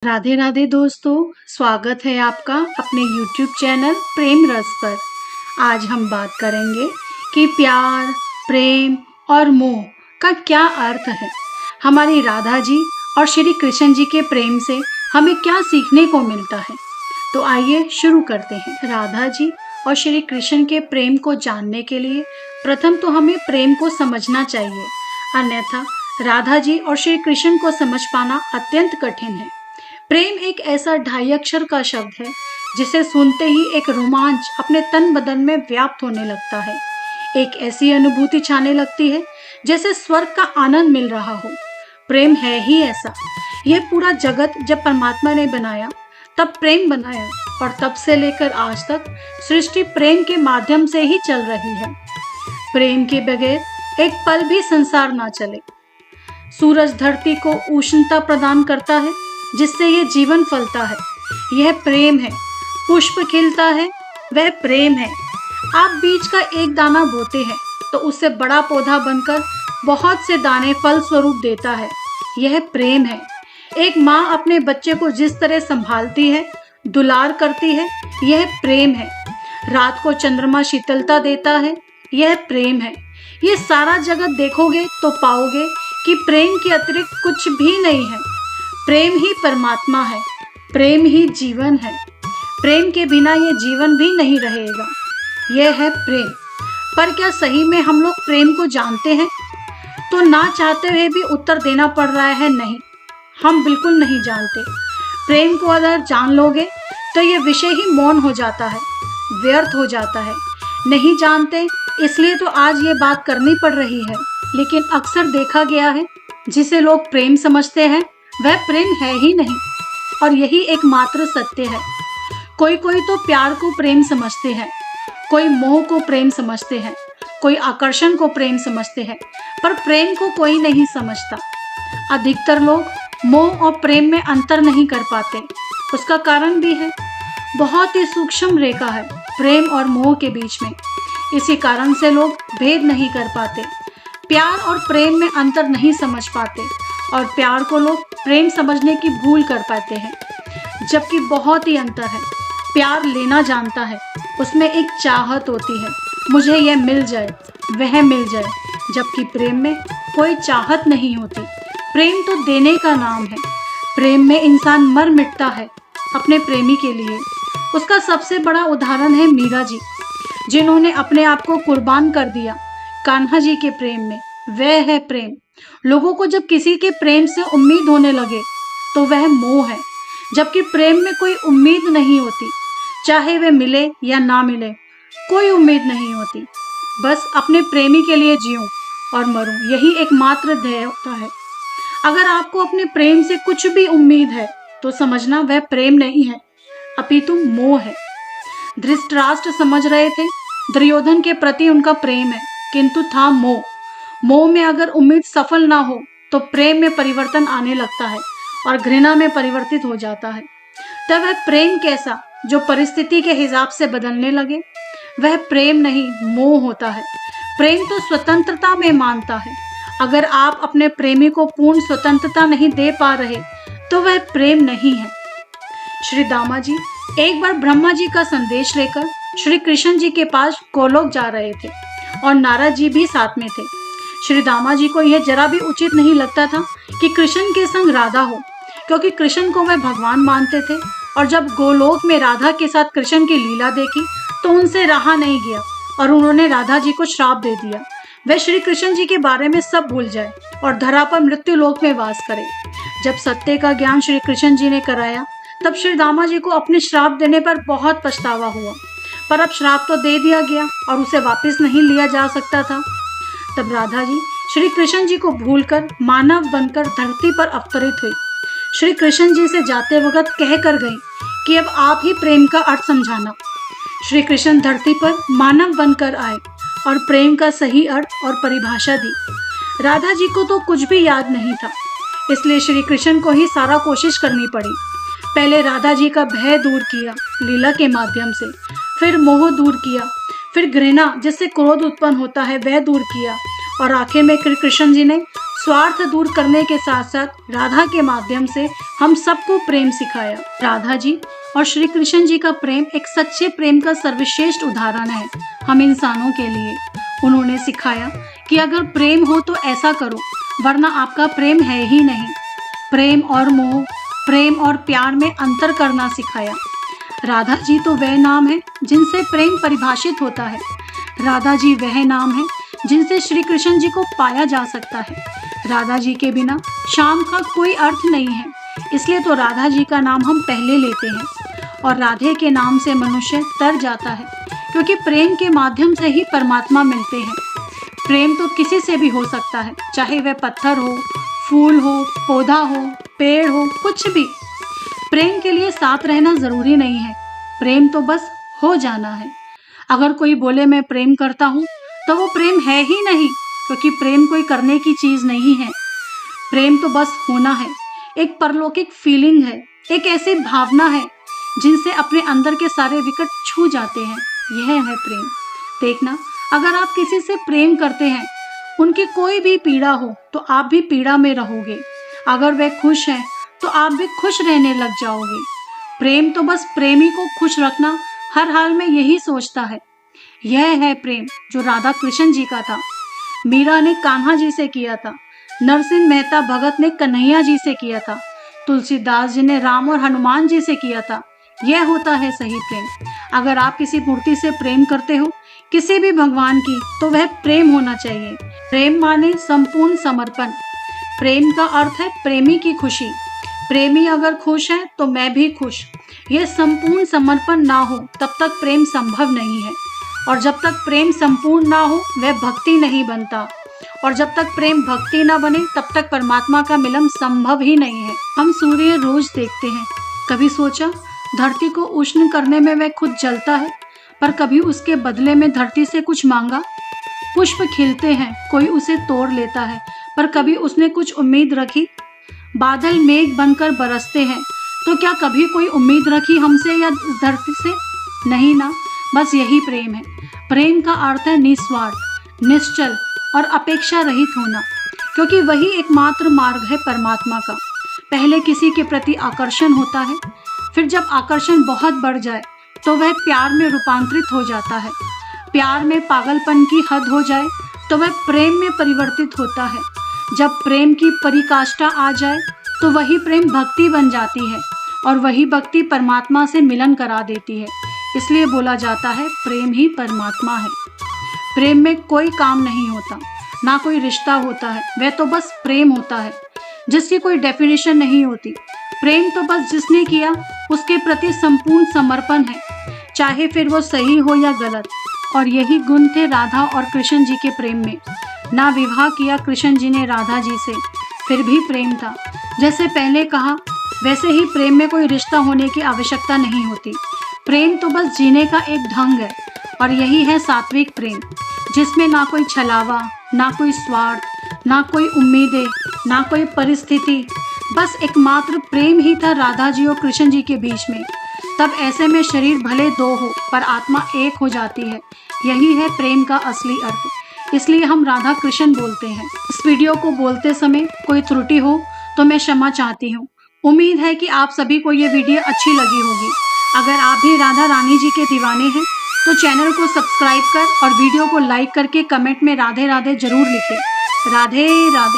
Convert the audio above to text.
राधे राधे दोस्तों, स्वागत है आपका अपने YouTube चैनल प्रेम रस पर। आज हम बात करेंगे कि प्यार, प्रेम और मोह का क्या अर्थ है। हमारी राधा जी और श्री कृष्ण जी के प्रेम से हमें क्या सीखने को मिलता है। तो आइए शुरू करते हैं। राधा जी और श्री कृष्ण के प्रेम को जानने के लिए प्रथम तो हमें प्रेम को समझना चाहिए, अन्यथा राधा जी और श्री कृष्ण को समझ पाना अत्यंत कठिन है। प्रेम एक ऐसा ढाई अक्षर का शब्द है जिसे सुनते ही एक रोमांच अपने तन बदन में व्याप्त होने लगता है। एक ऐसी अनुभूति छाने लगती है जैसे स्वर्ग का आनंद मिल रहा हो। प्रेम है ही ऐसा। यह पूरा जगत जब परमात्मा ने बनाया तब प्रेम बनाया, और तब से लेकर आज तक सृष्टि प्रेम के माध्यम से ही चल रही है। प्रेम के बगैर एक पल भी संसार ना चले। सूरज धरती को उष्णता प्रदान करता है जिससे ये जीवन फलता है, यह प्रेम है। पुष्प खिलता है, वह प्रेम है। आप बीज का एक दाना बोते हैं तो उससे बड़ा पौधा बनकर बहुत से दाने फल स्वरूप देता है, यह प्रेम है। एक माँ अपने बच्चे को जिस तरह संभालती है, दुलार करती है, यह प्रेम है। रात को चंद्रमा शीतलता देता है, यह प्रेम है। ये सारा जगत देखोगे तो पाओगे कि प्रेम के अतिरिक्त कुछ भी नहीं है। प्रेम ही परमात्मा है, प्रेम ही जीवन है। प्रेम के बिना ये जीवन भी नहीं रहेगा। यह है प्रेम। पर क्या सही में हम लोग प्रेम को जानते हैं? तो ना चाहते हुए भी उत्तर देना पड़ रहा है, नहीं, हम बिल्कुल नहीं जानते। प्रेम को अगर जान लोगे तो ये विषय ही मौन हो जाता है, व्यर्थ हो जाता है। नहीं जानते इसलिए तो आज ये बात करनी पड़ रही है। लेकिन अक्सर देखा गया है जिसे लोग प्रेम समझते हैं वह प्रेम है ही नहीं, और यही एकमात्र सत्य है। कोई कोई तो प्यार को प्रेम समझते हैं, कोई मोह को प्रेम समझते हैं, कोई आकर्षण को प्रेम समझते हैं, पर प्रेम को कोई नहीं समझता। अधिकतर लोग मोह और प्रेम में अंतर नहीं कर पाते। उसका कारण भी है, बहुत ही सूक्ष्म रेखा है प्रेम और मोह के बीच में। इसी कारण से लोग भेद नहीं कर पाते, प्यार और प्रेम में अंतर नहीं समझ पाते, और प्यार को लोग प्रेम समझने की भूल कर पाते हैं, जबकि बहुत ही अंतर है। प्यार लेना जानता है, उसमें एक चाहत होती है, मुझे यह मिल जाए, वह मिल जाए, जबकि प्रेम में कोई चाहत नहीं होती। प्रेम तो देने का नाम है। प्रेम में इंसान मर मिटता है अपने प्रेमी के लिए। उसका सबसे बड़ा उदाहरण है मीरा जी, जिन्होंने अपने आप को कुर्बान कर दिया कान्हा जी के प्रेम में। वह है प्रेम। लोगों को जब किसी के प्रेम से उम्मीद होने लगे तो वह मोह है, जबकि प्रेम में कोई उम्मीद नहीं होती। चाहे वह मिले या ना मिले, कोई उम्मीद नहीं होती। बस अपने प्रेमी के लिए जीऊं और मरूं, यही एकमात्र ध्येय होता है। अगर आपको अपने प्रेम से कुछ भी उम्मीद है तो समझना वह प्रेम नहीं है, अपितु मोह है। धृतराष्ट्र समझ रहे थे दुर्योधन के प्रति उनका प्रेम है, किंतु था मोह। मोह में अगर उम्मीद सफल ना हो तो प्रेम में परिवर्तन आने लगता है और घृणा में परिवर्तित हो जाता है। तब वह प्रेम कैसा जो परिस्थिति के हिसाब से बदलने लगे? वह प्रेम नहीं, मोह होता है। प्रेम तो स्वतंत्रता में मानता है। अगर आप अपने प्रेमी को पूर्ण स्वतंत्रता नहीं दे पा रहे तो वह प्रेम नहीं है। श्री दामा जी एक बार ब्रह्मा जी का संदेश लेकर श्री कृष्ण जी के पास गोलोक जा रहे थे, और नारद जी भी साथ में थे। श्री दामा जी को यह जरा भी उचित नहीं लगता था कि कृष्ण के संग राधा हो, क्योंकि कृष्ण को वह भगवान मानते थे। और जब गोलोक में राधा के साथ कृष्ण की लीला देखी तो उनसे रहा नहीं गया, और उन्होंने राधा जी को श्राप दे दिया वह श्री कृष्ण जी के बारे में सब भूल जाए और धरा पर मृत्यु लोक में वास करे। जब सत्य का ज्ञान श्री कृष्ण जी ने कराया तब श्री दामा जी को अपने श्राप देने पर बहुत पछतावा हुआ, पर अब श्राप तो दे दिया गया और उसे वापस नहीं लिया जा सकता था। तब राधा जी श्री कृष्ण जी को भूलकर मानव बनकर धरती पर अवतरित हुई। श्री कृष्ण जी से जाते वक्त कह कर गई कि अब आप ही प्रेम का अर्थ समझाना। श्री कृष्ण धरती पर मानव बनकर आए और प्रेम का सही अर्थ और परिभाषा दी। राधा जी को तो कुछ भी याद नहीं था, इसलिए श्री कृष्ण को ही सारा कोशिश करनी पड़ी। पहले राधा जी का भय दूर किया लीला के माध्यम से, फिर मोह दूर किया, फिर घृणा जिससे क्रोध उत्पन्न होता है वह दूर किया, और आखिर में कृष्ण जी ने स्वार्थ दूर करने के साथ साथ राधा के माध्यम से हम सबको प्रेम सिखाया। राधा जी और श्री कृष्ण जी का प्रेम एक सच्चे प्रेम का सर्वश्रेष्ठ उदाहरण है हम इंसानों के लिए। उन्होंने सिखाया कि अगर प्रेम हो तो ऐसा करो, वरना आपका प्रेम है ही नहीं। प्रेम और मोह, प्रेम और प्यार में अंतर करना सिखाया। राधा जी तो वह नाम है जिनसे प्रेम परिभाषित होता है। राधा जी वह नाम है जिनसे श्री कृष्ण जी को पाया जा सकता है। राधा जी के बिना शाम का कोई अर्थ नहीं है, इसलिए तो राधा जी का नाम हम पहले लेते हैं। और राधे के नाम से मनुष्य तर जाता है, क्योंकि प्रेम के माध्यम से ही परमात्मा मिलते हैं। प्रेम तो किसी से भी हो सकता है, चाहे वह पत्थर हो, फूल हो, पौधा हो, पेड़ हो, कुछ भी। प्रेम के लिए साथ रहना जरूरी नहीं है, प्रेम तो बस हो जाना है। अगर कोई बोले मैं प्रेम करता हूँ, तो वो प्रेम है ही नहीं, क्योंकि प्रेम कोई करने की चीज नहीं है। प्रेम तो बस होना है, एक परलौकिक फीलिंग है, एक ऐसी भावना है जिनसे अपने अंदर के सारे विकट छू जाते हैं। यह है प्रेम। देखना, अगर आप किसी से प्रेम करते हैं, उनकी कोई भी पीड़ा हो तो आप भी पीड़ा में रहोगे। अगर वह खुश हैं तो आप भी खुश रहने लग जाओगे। प्रेम तो बस प्रेमी को खुश रखना हर हाल में यही सोचता है। यह है प्रेम जो राधा कृष्ण जी का था। मीरा ने कान्हा जी से किया था, नरसिंह मेहता भगत ने कन्हैया जी से किया था, तुलसीदास जी ने राम और हनुमान जी से किया था। यह होता है सही प्रेम। अगर आप किसी मूर्ति से प्रेम करते हो, किसी भी भगवान की, तो वह प्रेम होना चाहिए। प्रेम माने संपूर्ण समर्पण। प्रेम का अर्थ है प्रेमी की खुशी। प्रेमी अगर खुश है तो मैं भी खुश। यह संपूर्ण समर्पण ना हो तब तक प्रेम संभव नहीं है, और जब तक प्रेम संपूर्ण ना हो वह भक्ति नहीं बनता, और जब तक प्रेम भक्ति ना बने तब तक परमात्मा का मिलन संभव ही नहीं है। हम सूर्य रोज देखते हैं, कभी सोचा धरती को उष्ण करने में वह खुद जलता है, पर कभी उसके बदले में धरती से कुछ मांगा। पुष्प खिलते हैं, कोई उसे तोड़ लेता है, पर कभी उसने कुछ उम्मीद रखी। बादल मेघ बनकर बरसते हैं, तो क्या कभी कोई उम्मीद रखी हमसे या धरती से? नहीं ना। बस यही प्रेम है। प्रेम का अर्थ है निस्वार्थ, निश्चल और अपेक्षा रहित होना, क्योंकि वही एकमात्र मार्ग है परमात्मा का। पहले किसी के प्रति आकर्षण होता है, फिर जब आकर्षण बहुत बढ़ जाए तो वह प्यार में रूपांतरित हो जाता है। प्यार में पागलपन की हद हो जाए तो वह प्रेम में परिवर्तित होता है। जब प्रेम की पराकाष्ठा आ जाए तो वही प्रेम भक्ति बन जाती है, और वही भक्ति परमात्मा से मिलन करा देती है। इसलिए बोला जाता है प्रेम ही परमात्मा है। प्रेम में कोई काम नहीं होता, ना कोई रिश्ता होता है, वह तो बस प्रेम होता है जिसकी कोई डेफिनेशन नहीं होती। प्रेम तो बस जिसने किया उसके प्रति संपूर्ण समर्पण है, चाहे फिर वो सही हो या गलत। और यही गुण थे राधा और कृष्ण जी के प्रेम में। ना विवाह किया कृष्ण जी ने राधा जी से, फिर भी प्रेम था। जैसे पहले कहा, वैसे ही प्रेम में कोई रिश्ता होने की आवश्यकता नहीं होती। प्रेम तो बस जीने का एक ढंग है, और यही है सात्विक प्रेम, जिसमें ना कोई छलावा, ना कोई स्वार्थ, ना कोई उम्मीदें, ना कोई परिस्थिति। बस एकमात्र प्रेम ही था राधा जी और कृष्ण जी के बीच में। तब ऐसे में शरीर भले दो हो पर आत्मा एक हो जाती है। यही है प्रेम का असली अर्थ। इसलिए हम राधा कृष्ण बोलते हैं। इस वीडियो को बोलते समय कोई त्रुटि हो तो मैं क्षमा चाहती हूँ। उम्मीद है कि आप सभी को ये वीडियो अच्छी लगी होगी। अगर आप भी राधा रानी जी के दीवाने हैं तो चैनल को सब्सक्राइब कर और वीडियो को लाइक करके कमेंट में राधे राधे जरूर लिखें। राधे राधे।